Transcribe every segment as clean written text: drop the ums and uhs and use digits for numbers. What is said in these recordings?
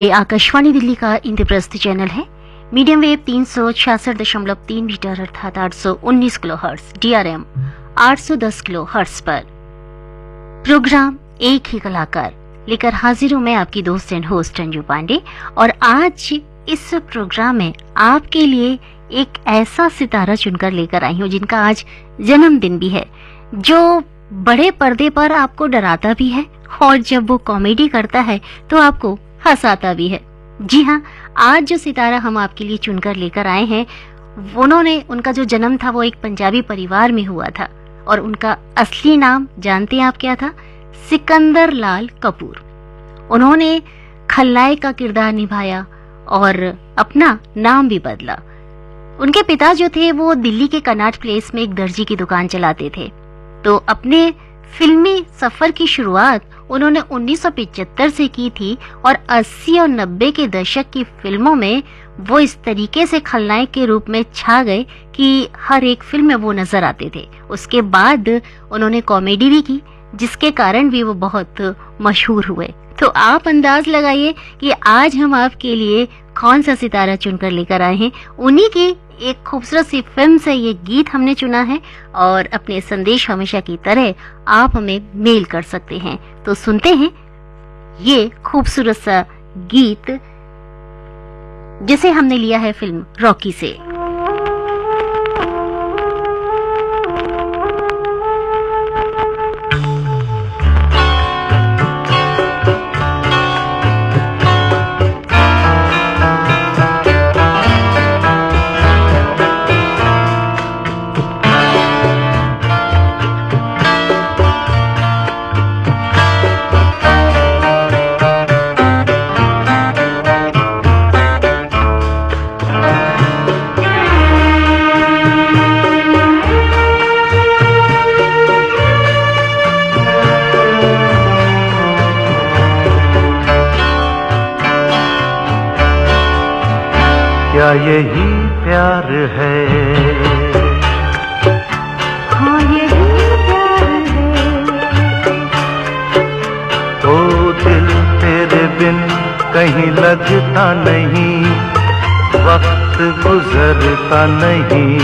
ये आकाशवाणी दिल्ली का इंद्रप्रस्थ चैनल है। मीडियम वेव 366.3 मीटर अर्थात 819 kilo hertz, DRM 810 kilo hertz पर प्रोग्राम एक ही कलाकार लेकर हाजिर हूं मैं, आपकी दोस्त एंड होस्ट अंजू पांडे। और आज इस प्रोग्राम में आपके लिए एक ऐसा सितारा चुनकर लेकर आई हूं जिनका आज जन्मदिन भी है, जो बड़े पर्दे पर आपको डराता भी है और जब वो कॉमेडी करता है तो आपको हंसाता भी है। जी हाँ, आज जो सितारा हम आपके लिए चुनकर लेकर आए हैं, उनका जो जन्म था वो एक पंजाबी परिवार में हुआ था और उनका असली नाम जानते हैं आप क्या था? सिकंदर लाल कपूर। उन्होंने खलनायक का किरदार निभाया और अपना नाम भी बदला। उनके पिता जो थे वो दिल्ली के कनॉट प्लेस में एक दर्जी की दुकान चलाते थे। तो अपने फिल्मी सफर की शुरुआत उन्होंने 1975 से की थी और 80 और 90 के दशक की फिल्मों में वो इस तरीके से खलनायक के रूप में छा गए कि हर एक फिल्म में वो नजर आते थे। उसके बाद उन्होंने कॉमेडी भी की, जिसके कारण भी वो बहुत मशहूर हुए। तो आप अंदाज लगाइए कि आज हम आपके लिए कौन सा सितारा चुनकर लेकर आए हैं। उन्हीं की एक खूबसूरत सी फिल्म से ये गीत हमने चुना है और अपने संदेश हमेशा की तरह आप हमें मेल कर सकते हैं। तो सुनते हैं ये खूबसूरत सा गीत जिसे हमने लिया है फिल्म रॉकी से। क्या यही प्यार है? हाँ यही प्यार है। ओ दिल तेरे बिन कहीं लगता नहीं, वक्त गुजरता नहीं।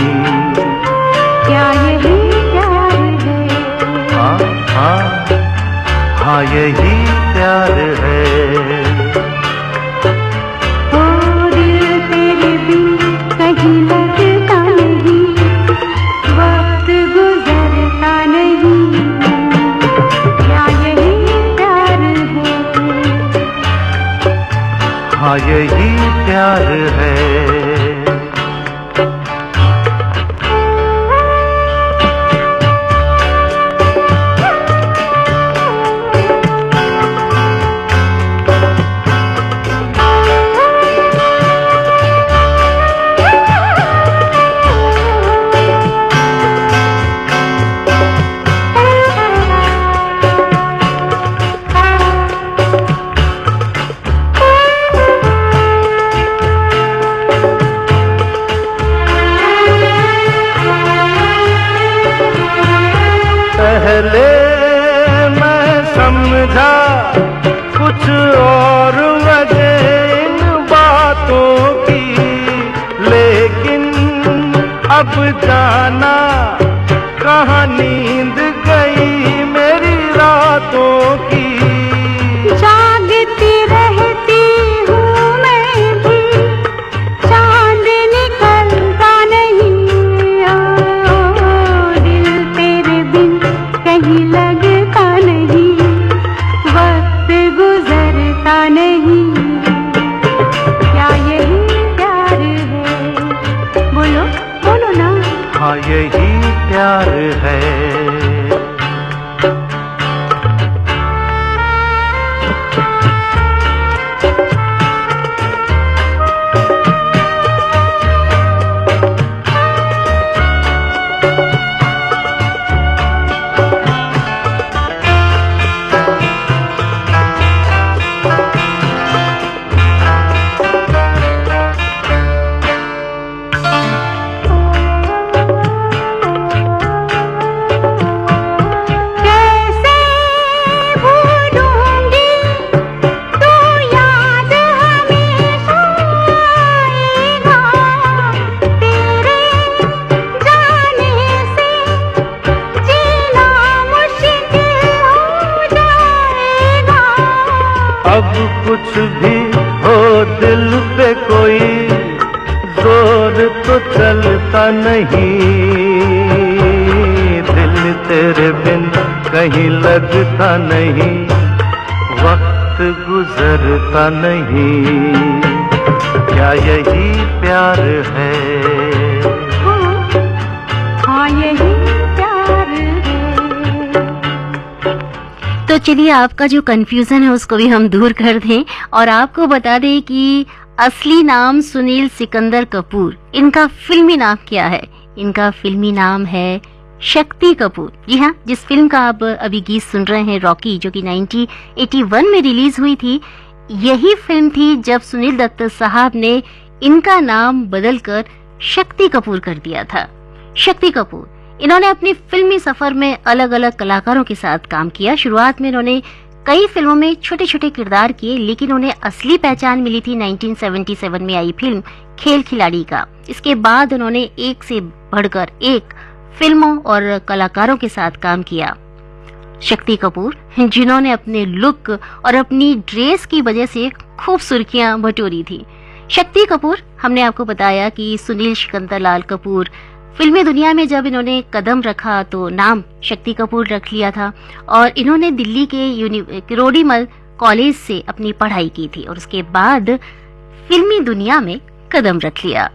क्या यही प्यार है? हाँ हाँ हाँ यही प्यार है। कहीं लगता नहीं, वक्त गुजरता नहीं। क्या यही प्यार है? हाँ यही प्यार है। पहले मैं समझा कुछ और वजह इन बातों की, लेकिन अब जाना कहाँ नींद गई मेरी रातों की। जागती रहती हूँ मैं भी, चांद निकलता नहीं। दिल तेरे बिन कहीं लगता नहीं, वक्त गुजरता नहीं। क्या यही प्यार है? बोलो बोलो ना। हाँ यही भी हो दिल पे कोई जोर तो चलता नहीं, दिल तेरे बिन कहीं लगता नहीं, वक्त गुजरता नहीं, क्या यही प्यार है? हाँ यही प्यार है। तो चलिए आपका जो कंफ्यूजन है उसको भी हम दूर कर दें और आपको बता दें कि असली नाम सुनील सिकंदर कपूर, इनका फिल्मी नाम क्या है? इनका फिल्मी नाम है शक्ति कपूर। जी हाँ, जिस फिल्म का आप अभी गीत सुन रहे हैं रॉकी, जो कि 1981 में रिलीज हुई थी, यही फिल्म थी जब सुनील दत्त साहब ने इनका नाम बदलकर शक्ति कपूर कर दिया था। शक्ति कपूर इन्होंने अपनी फिल्मी सफर में अलग अलग कलाकारों के साथ काम किया। शुरुआत में इन्होंने कई फिल्मों में छोटे छोटे किरदार किए, लेकिन उन्हें असली पहचान मिली थी 1977 में आई फिल्म खेल खिलाड़ी का। इसके बाद उन्होंने एक से बढ़कर एक फिल्मों और कलाकारों के साथ काम किया। शक्ति कपूर जिन्होंने अपने लुक और अपनी ड्रेस की वजह से खूब सुर्खियां बटोरी थी। शक्ति कपूर, हमने आपको बताया कि सुनील सिकंदर लाल कपूर फिल्मी दुनिया में जब इन्होंने कदम रखा तो नाम शक्ति कपूर रख लिया था और इन्होंने दिल्ली के किरोड़ीमल कॉलेज से अपनी पढ़ाई की थी और उसके बाद फिल्मी दुनिया में कदम रख लिया।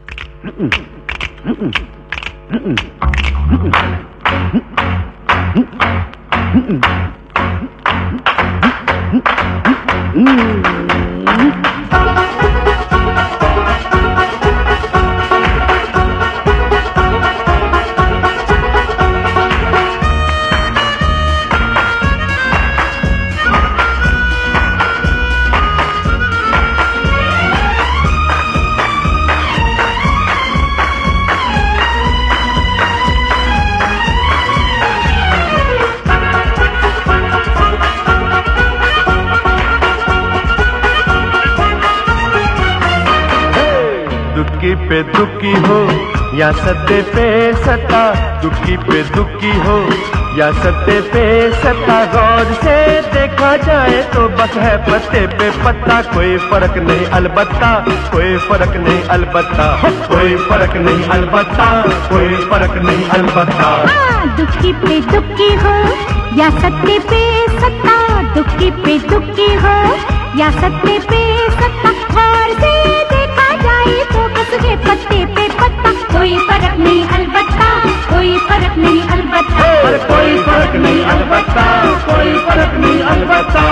दुखी पे दुखी हो या सत्ते पे सत्ता, दुखी पे दुखी हो या सत्ते पे सत्ता, गौर से देखा जाए तो बस है पत्ते पे पत्ता, कोई फर्क नहीं अलबत्ता, कोई फर्क नहीं अलबत्ता, कोई फर्क नहीं अलबत्ता, कोई फर्क नहीं अलबत्ता। दुखी पे दुखी हो या सत्ते पे सत्ता, दुखी पे दुखी हो या सत्ते पे सत्ता, गौर से देखा जाए तो बस है पत्ते पे पत्ता, कोई फर्क नहीं अलबत्ता, कोई फर्क नहीं अलबत्ता, कोई फर्क नहीं अलबत्ता, कोई फर्क नहीं अलबत्ता।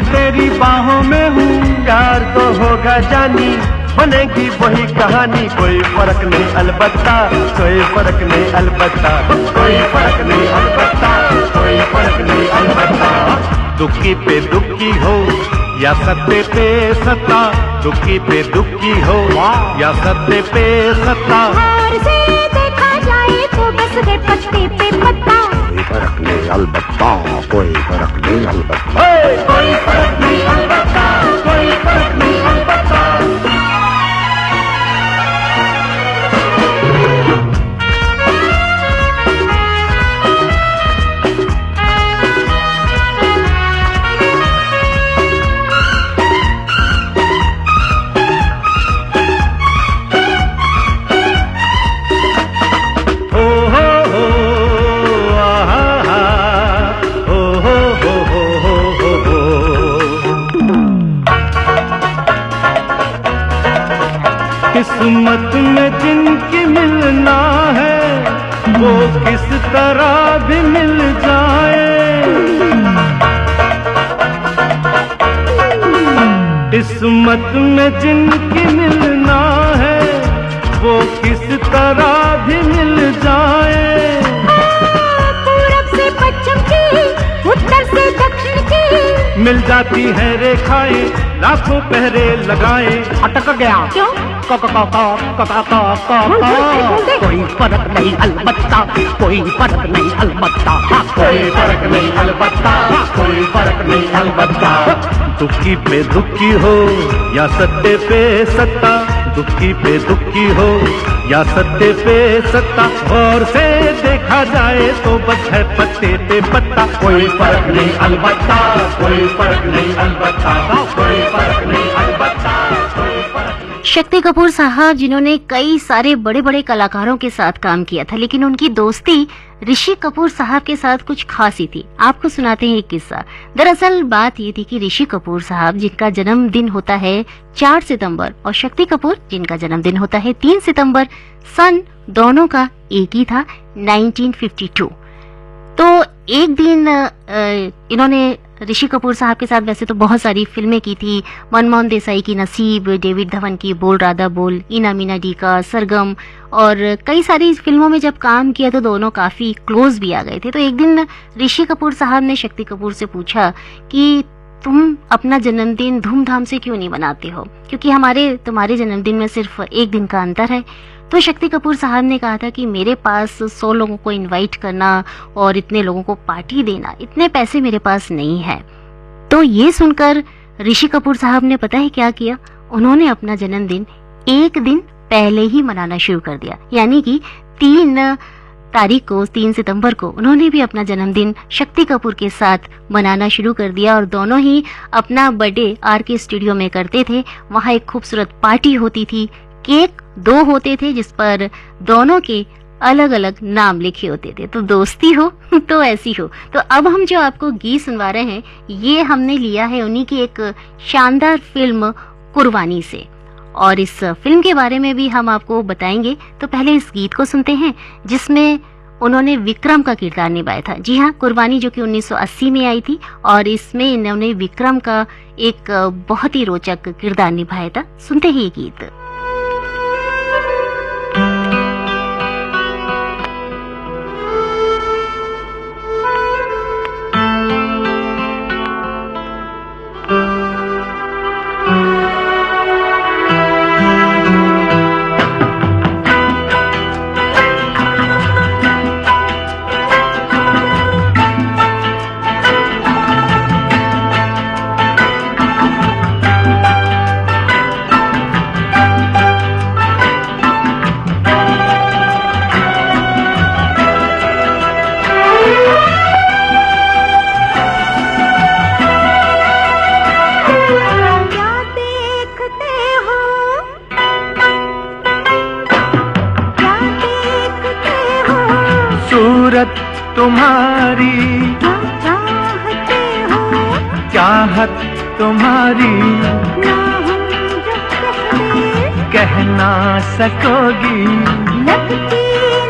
तेरी बाहों में हूँ, प्यार तो होगा जानी, बनेगी वही कहानी, कोई फर्क नहीं अलबत्ता, कोई फर्क नहीं अलबत्ता, कोई फर्क नहीं अलबत्ता, कोई फर्क नहीं अलबत्ता। दुखी पे दुखी हो या सत्ते पे सत्ता, दुखी पे दुखी हो या सत्ते पे सत्ता, गौर से देखा जाए तो बस है पत्ते पे पत्ता, कोई फर्क नहीं अलबत्ता, कोई फर्क नहीं अलबत्ता, कोई फर्क नहीं अलबत्ता, कोई फर्क नहीं अलबत्ता। किस्मत में जिनकी मिलना है वो किस तरह भी मिल जाए, किस्मत में जिनकी मिलना है वो किस तरह भी मिल जाए। पूरब से पश्चिम की, उत्तर से दक्षिण की, मिल जाती है रेखाएं लाखों पहरे लगाए। अटक गया क्यों? कोई फर्क नहीं अलबत्ता, कोई फर्क नहीं अलबत्ता, कोई फर्क नहीं अलबत्ता, कोई फर्क नहीं अलबत्ता। दुखी पे दुखी हो या सत्ते पे सत्ता, दुखी पे दुखी हो या सत्ते पे सत्ता, गौर से देखा जाए तो बस है पत्ते पे पत्ता। कोई फर्क नहीं अलबत्ता, कोई फर्क नहीं अलबत्ता, कोई फर्क नहीं अलबत्ता, कोई फर्क नहीं। शक्ति कपूर साहब जिन्होंने कई सारे बड़े बड़े कलाकारों के साथ काम किया था, लेकिन उनकी दोस्ती ऋषि कपूर साहब के साथ कुछ खास ही थी। आपको सुनाते हैं एक किस्सा। दरअसल बात ये थी कि ऋषि कपूर साहब जिनका जन्मदिन होता है 4 सितंबर और शक्ति कपूर जिनका जन्मदिन होता है 3 सितंबर, सन दोनों का एक ही था, 1952। तो एक दिन इन्होंने ऋषि कपूर साहब के साथ वैसे तो बहुत सारी फिल्में की थी, मनमोहन देसाई की नसीब, डेविड धवन की बोल राधा बोल, इना मीना डी का सरगम, और कई सारी फिल्मों में जब काम किया तो दोनों काफी क्लोज भी आ गए थे। तो एक दिन ऋषि कपूर साहब ने शक्ति कपूर से पूछा कि तुम अपना जन्मदिन धूमधाम से क्यों नहीं मनाते हो, क्योंकि तुम्हारे जन्मदिन में सिर्फ एक दिन का अंतर है। तो शक्ति कपूर साहब ने कहा था कि मेरे पास 100 लोगों को इनवाइट करना और इतने लोगों को पार्टी देना, इतने पैसे मेरे पास नहीं है। तो ये सुनकर ऋषि कपूर साहब ने पता है क्या किया, उन्होंने अपना जन्मदिन एक दिन पहले ही मनाना शुरू कर दिया। यानी कि 3 तारीख को, 3 सितंबर को उन्होंने भी अपना जन्मदिन शक्ति कपूर के साथ मनाना शुरू कर दिया और दोनों ही अपना बर्थडे आरके स्टूडियो में करते थे। वहाँ एक खूबसूरत पार्टी होती थी, केक 2 होते थे जिस पर दोनों के अलग अलग नाम लिखे होते थे। तो दोस्ती हो तो ऐसी हो। तो अब हम जो आपको गीत सुनवा रहे हैं ये हमने लिया है उन्हीं की एक शानदार फिल्म कुर्बानी से, और इस फिल्म के बारे में भी हम आपको बताएंगे। तो पहले इस गीत को सुनते हैं जिसमें उन्होंने विक्रम का किरदार निभाया था। जी हाँ, कुर्बानी जो कि 1980 में आई थी और इसमें इन्होंने विक्रम का एक बहुत ही रोचक किरदार निभाया था। सुनते हैं ये गीत। तुम्हारी चाहते हो, चाहत तुम्हारी ना हम जो कहते कह ना सकोगी। लगती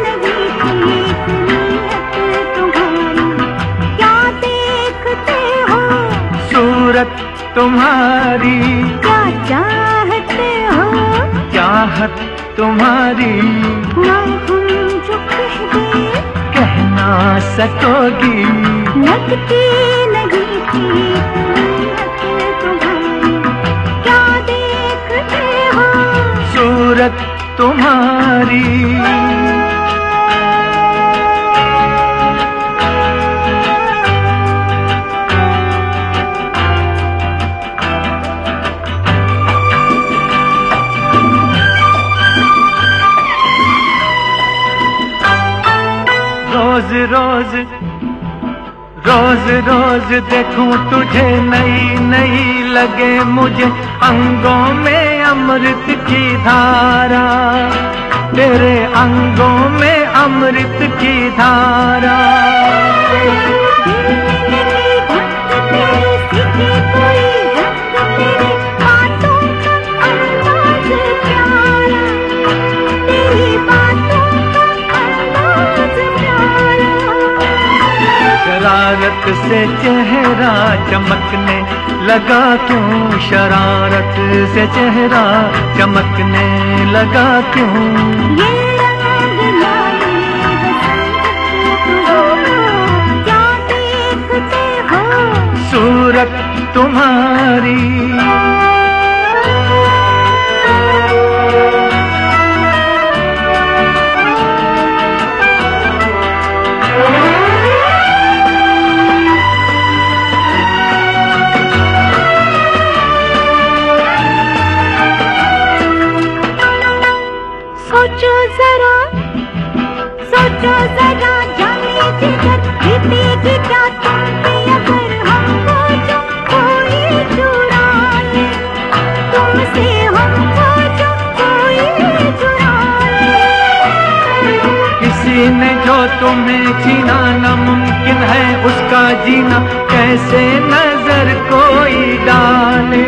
नहीं ठीक नीयत तुम्हारी, क्या देखते हो, सूरत तुम्हारी क्या चाहते हो, चाहत तुम्हारी ना हम जो कहते कह ना सकोगी। लगती नहीं ठीक नीयत तुम्हारी, क्या देखते हो, सूरत तुम्हारी रोज रोज रोज रोज देखूं तुझे नई नई लगे मुझे अंगों में अमृत की धारा, तेरे अंगों में अमृत की धारा। शरारत से चेहरा चमकने लगा क्यों शरारत से चेहरा चमकने लगा क्यों? ये रंग लाए बसंत को क्या देखते हो? सूरत तुम्हारी सोचो जरा जाने जिगर बीतेगी क्या तुम पे अगर हमको जो कोई चुरा ले, तुमसे हमको जो कोई चुरा ले। किसी ने जो तुम्हें छीना नामुमकिन है उसका जीना, कैसे नजर कोई डाले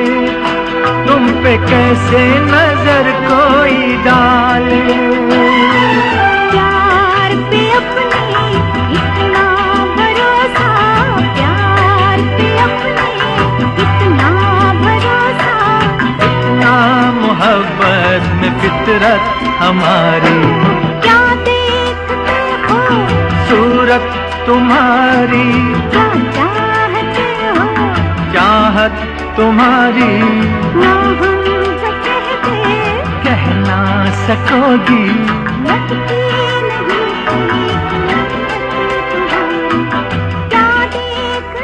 तुम पे, कैसे नजर कोई डाले? प्यार पे अपने इतना भरोसा, प्यार पे अपने इतना भरोसा, इतना मोहब्बत में फितरत हमारी, क्या देखते हो? सूरत तुम्हारी, क्या चाहते हो? चाहत तुम्हारी, ना हमसे कह ना सकोगी। लगती नहीं क्या देखते?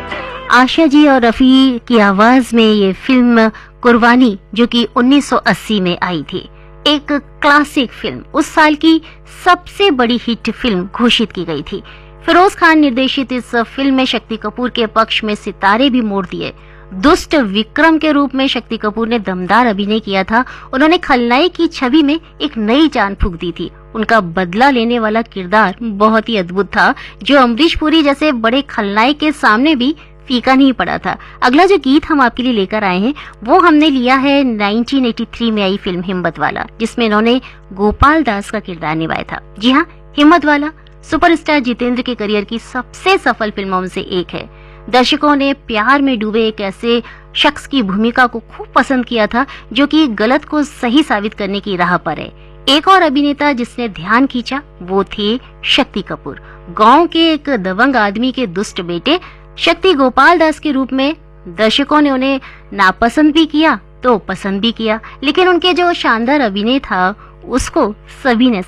आशा जी और रफ़ी की आवाज में ये फिल्म कुर्बानी, जो कि 1980 में आई थी, एक क्लासिक फिल्म, उस साल की सबसे बड़ी हिट फिल्म घोषित की गई थी। फिरोज खान निर्देशित इस फिल्म में शक्ति कपूर के पक्ष में सितारे भी मोड़ दिए। दुष्ट विक्रम के रूप में शक्ति कपूर ने दमदार अभिनय किया था। उन्होंने खलनायक की छवि में एक नई जान फूंक दी थी। उनका बदला लेने वाला किरदार बहुत ही अद्भुत था, जो अमरीश पुरी जैसे बड़े खलनायक के सामने भी फीका नहीं पड़ा था। अगला जो गीत हम आपके लिए लेकर आए हैं वो हमने लिया है 1983 में आई फिल्म हिम्मत वाला, जिसमें इन्होंने गोपाल दास का किरदार निभाया था। जी हाँ, हिम्मत वाला सुपरस्टार जितेंद्र के करियर की सबसे सफल फिल्मों में से एक है। दर्शकों ने प्यार में डूबे एक ऐसे शख्स की भूमिका को खूब पसंद किया था जो कि गलत को सही साबित करने की राह पर है। एक और अभिनेता जिसने ध्यान खींचा वो थे शक्ति कपूर। गांव के एक दबंग आदमी के दुष्ट बेटे शक्ति गोपाल दास के रूप में दर्शकों ने उन्हें नापसंद भी किया तो पसंद भी किया, लेकिन उनके जो शानदार अभिनय था उसको सभी ने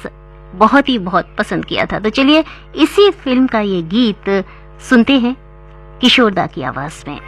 बहुत पसंद किया था। तो चलिए इसी फिल्म का ये गीत सुनते हैं किशोरदा की आवाज में।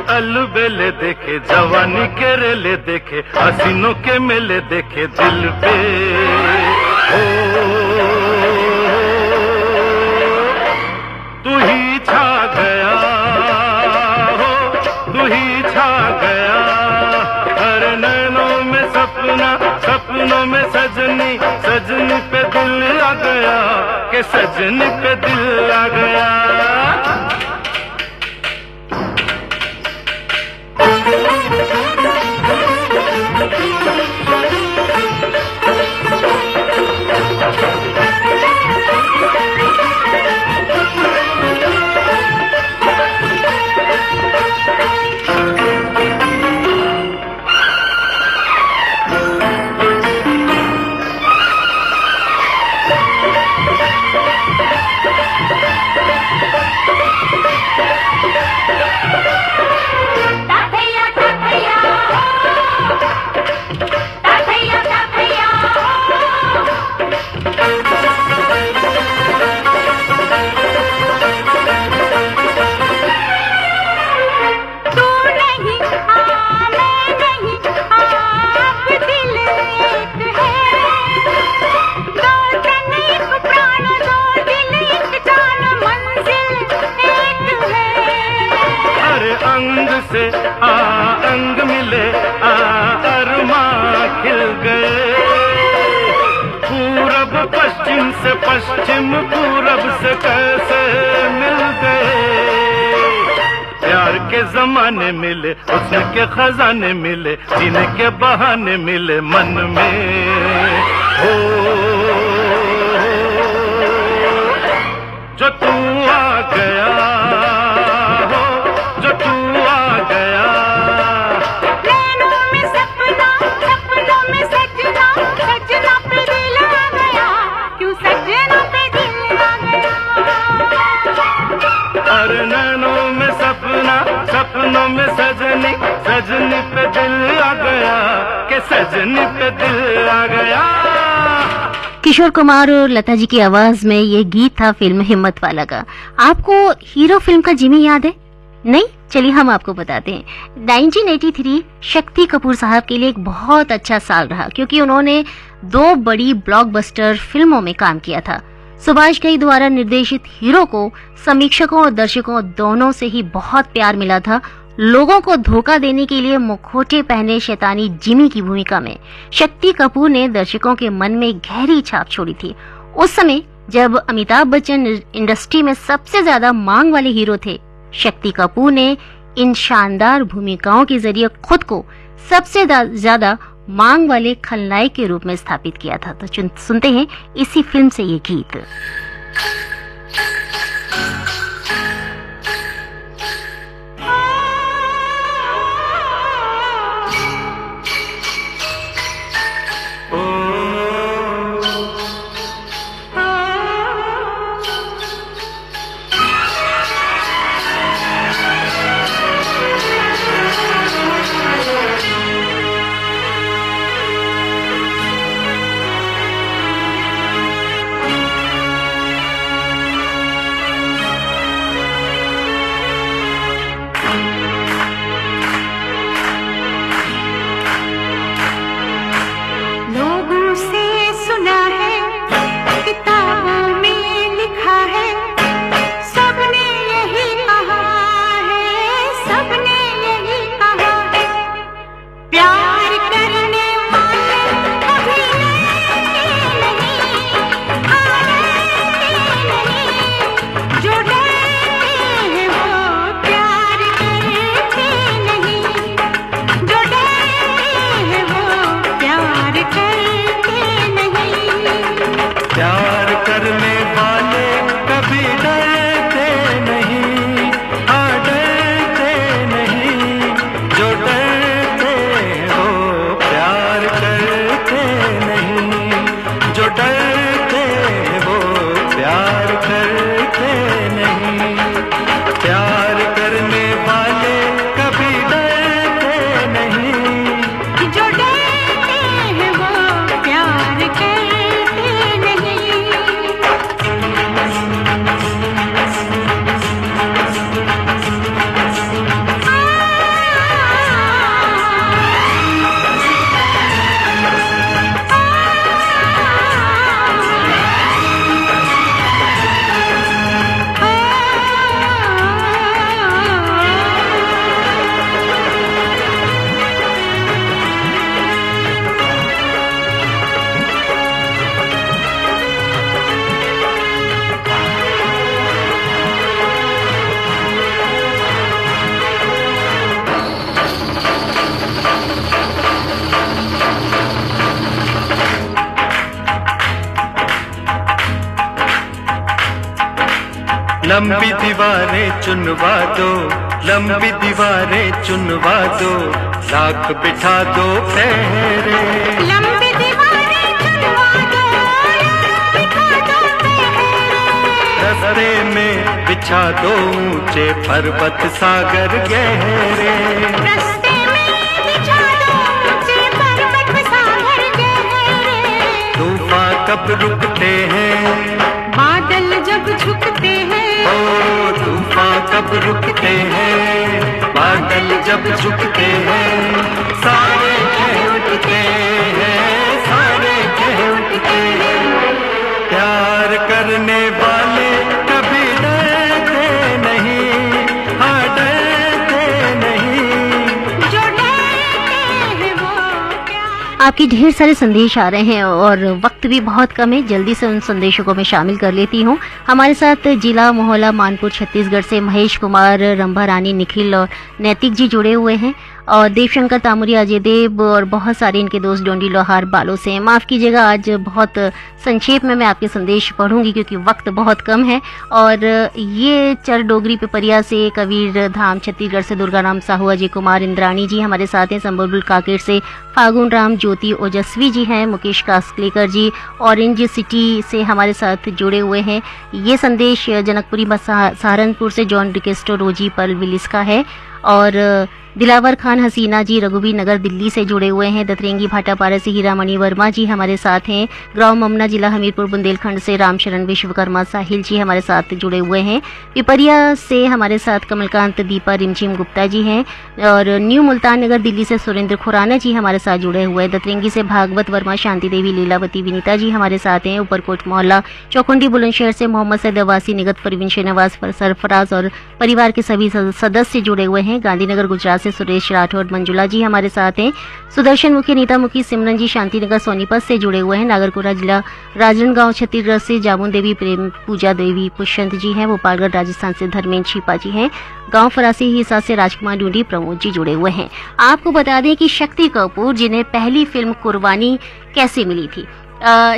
अलबेले देखे जवानी के रेले देखे हसीनों के मेले देखे दिल पे हो तू ही छा गया हो तू ही छा गया हर नैनों में सपना सपनों में सजनी सजनी पे दिल आ गया के सजनी पे दिल आ गया। से अंग मिले, अरमां खिल गए। पूरब पश्चिम से पश्चिम पूरब से कैसे मिल गए। प्यार के जमाने मिले, हुस्न के खजाने मिले, जीने के बहाने मिले मन में। हो जो तू आ गया, हो जो तू आ गया। नैनों में सपना, सपनों में सजना, सजना पे दिल आ गया, क्यों सजना पे दिल आ गया। अरे नैनों में सपना, सपनों में सजनी, सजनी पे दिल आ गया, के सजनी पे दिल आ गया। किशोर कुमार और लता जी की आवाज में ये गीत था फिल्म हिम्मत वाला का। आपको हीरो फिल्म का जिमी याद है? नहीं? चलिए हम आपको बताते हैं। 1983 शक्ति कपूर साहब के लिए एक बहुत अच्छा साल रहा, क्योंकि उन्होंने 2 बड़ी ब्लॉकबस्टर फिल्मों में काम किया था। सुभाष घई द्वारा निर्देशित हीरो को समीक्षकों और दर्शकों दोनों से ही बहुत प्यार मिला था। लोगों को धोखा देने के लिए मुखौटे पहने शैतानी जिमी की भूमिका में शक्ति कपूर ने दर्शकों के मन में गहरी छाप छोड़ी थी। उस समय जब अमिताभ बच्चन इंडस्ट्री में सबसे ज्यादा मांग वाले हीरो थे, शक्ति कपूर ने इन शानदार भूमिकाओं के जरिए खुद को सबसे ज्यादा मांग वाले खलनायक के रूप में स्थापित किया था। तो सुनते हैं इसी फिल्म से ये गीत। लंबी दीवारें चुनवा दो, लंबी दीवारें चुनवा दो, लाख बिठा दो पहरे। लंबी दीवारें चुनवा दो, लाख बिठा दो पहरे। रस्ते में बिछा दो ऊंचे पर्वत सागर गहरे। रस्ते में बिछा दो ऊंचे पर्वत सागर गहरे। तूफान कब रुकते हैं, बादल जब झुकते हैं। ओ तूफान कब रुकते हैं, बादल जब झुकते हैं। सारे कह उठते हैं, सारे कह उठते हैं। प्यार करने वाले कभी डरते नहीं, हाँ डरते नहीं। आपके ढेर सारे संदेश आ रहे हैं और वक्त भी बहुत कम है, जल्दी से उन संदेशों को मैं शामिल कर लेती हूँ। हमारे साथ जिला मोहल्ला मानपुर छत्तीसगढ़ से महेश कुमार, रंभा रानी, निखिल और नैतिक जी जुड़े हुए हैं और देवशंकर तामुरिया, अजय देव और बहुत सारे इनके दोस्त डोंडी लोहार बालों से। माफ़ कीजिएगा, आज बहुत संक्षेप में मैं आपके संदेश पढ़ूंगी क्योंकि वक्त बहुत कम है। और ये चर डोगरी पिपरिया से, कबीर धाम छत्तीसगढ़ से दुर्गा राम साहू, अजय कुमार, इंद्राणी जी हमारे साथ हैं। संबलपुर काकेर से फागुन राम, ज्योति ओजस्वी जी हैं। मुकेश कास्कलेकर जी ऑरेंज सिटी से हमारे साथ जुड़े हुए हैं। ये संदेश जनकपुरी सहारनपुर से जॉन रिकेस्टो, रोजी पल विलिस का है। और दिलावर खान हसीना जी रघुवीर नगर दिल्ली से जुड़े हुए हैं। दतरेंगी भाटापारा से हीरामणि वर्मा जी हमारे साथ हैं। गांव ममना, जिला हमीरपुर, बुंदेलखंड से रामशरण विश्वकर्मा, साहिल जी हमारे साथ जुड़े हुए हैं। पिपरिया से हमारे साथ कमलकांत, दीपा, रिमझिम गुप्ता जी हैं। और न्यू मुल्तान नगर दिल्ली से सुरेंद्र खुराना जी हमारे साथ जुड़े हुए हैं। दतरेंगी से भागवत वर्मा, शांति देवी, लीलावती, विनीता जी हमारे साथ हैं। ऊपरकोट मोहल्ला चौकुंडी बुलंदशहर से मोहम्मद सैद अवासी, निगत, परवीन, शहनवाज, सरफराज और परिवार के सभी सदस्य जुड़े हुए हैं। गांधीनगर गुजरात से सुरेश राठौर, मंजुला जी हमारे साथ हैं। सुदर्शन मुखी, नीता मुखी, सिमरन जी शांतिनगर सोनीपत से जुड़े हुए हैं। नागरकोटा जिला राजनांदगांव छत्तीसगढ़ से जामुन देवी, प्रेम पूजा देवी पुष्यंत जी हैं। भोपालगढ़ राजस्थान से धर्मेंद्र छिपा जी हैं। गांव फरासी हिस्सा से राजकुमार डूडी, प्रमोद जी जुड़े हुए हैं। आपको बता दें कि शक्ति कपूर जिन्हें पहली फिल्म कुर्बानी कैसे मिली थी।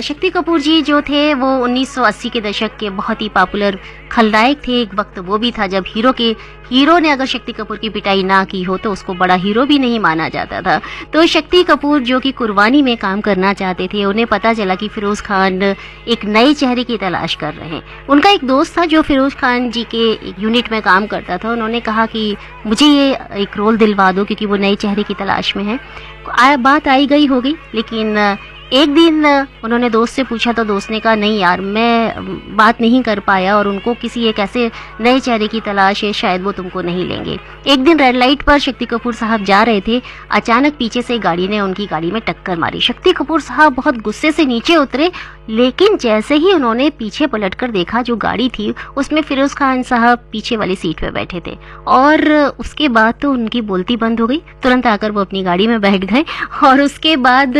शक्ति कपूर जी जो थे वो 1980 के दशक के बहुत ही पॉपुलर खलनायक थे। एक वक्त वो भी था जब हीरो ने अगर शक्ति कपूर की पिटाई ना की हो तो उसको बड़ा हीरो भी नहीं माना जाता था। तो शक्ति कपूर जो कि कुर्बानी में काम करना चाहते थे, उन्हें पता चला कि फिरोज खान एक नए चेहरे की तलाश कर रहे हैं। उनका एक दोस्त था जो फिरोज खान जी के एक यूनिट में काम करता था। उन्होंने कहा कि मुझे ये एक रोल दिलवा दो क्योंकि वो नए चेहरे की तलाश में है। बात आई गई हो गई, लेकिन एक दिन उन्होंने दोस्त से पूछा तो दोस्त ने कहा नहीं यार, मैं बात नहीं कर पाया और उनको किसी एक ऐसे नए चेहरे की तलाश है, शायद वो तुमको नहीं लेंगे। एक दिन रेड लाइट पर शक्ति कपूर साहब जा रहे थे, अचानक पीछे से गाड़ी ने उनकी गाड़ी में टक्कर मारी। शक्ति कपूर साहब बहुत गुस्से से नीचे उतरे, लेकिन जैसे ही उन्होंने पीछे पलटकर देखा जो गाड़ी थी उसमें फिरोज खान साहब पीछे वाली सीट पे बैठे थे और उसके बाद तो उनकी बोलती बंद हो गई। तुरंत आकर वो अपनी गाड़ी में बैठ गए और उसके बाद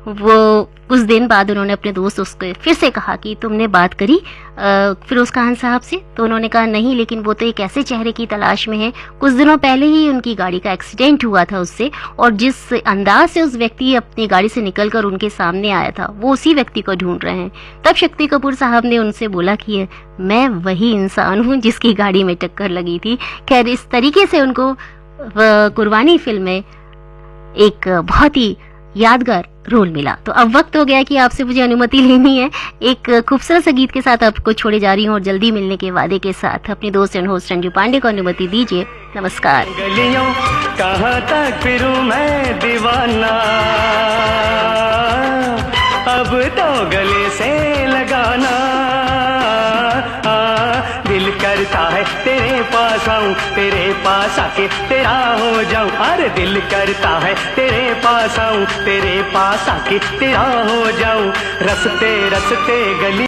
वो कुछ दिन बाद उन्होंने अपने दोस्त उसको फिर से कहा कि तुमने बात करी फिरोज खान साहब से? तो उन्होंने कहा नहीं, लेकिन वो तो एक ऐसे चेहरे की तलाश में है। कुछ दिनों पहले ही उनकी गाड़ी का एक्सीडेंट हुआ था उससे, और जिस अंदाज से उस व्यक्ति अपनी गाड़ी से निकलकर उनके सामने आया था वो उसी व्यक्ति को ढूंढ रहे हैं। तब शक्ति कपूर साहब ने उनसे बोला कि मैं वही इंसान हूँ जिसकी गाड़ी में टक्कर लगी थी। खैर, इस तरीके से उनको कुर्बानी फिल्म में एक बहुत ही यादगार रोल मिला। तो अब वक्त हो गया कि आपसे मुझे अनुमति लेनी है। एक खूबसूरत सा गीत के साथ आपको छोड़े जा रही हूँ और जल्दी मिलने के वादे के साथ अपने दोस्त एंड होस्ट संजू पांडे को अनुमति दीजिए। नमस्कार। गलियों कहाँ तक फिरूं मैं दीवाना, अब तो गले से लगाना। दिल करता है तेरे पास आऊं, तेरे पास आके तेरा हो जाऊं। अरे दिल करता है तेरे पास आऊं, तेरे पास आके तेरा हो जाऊं। रस्ते रस्ते गली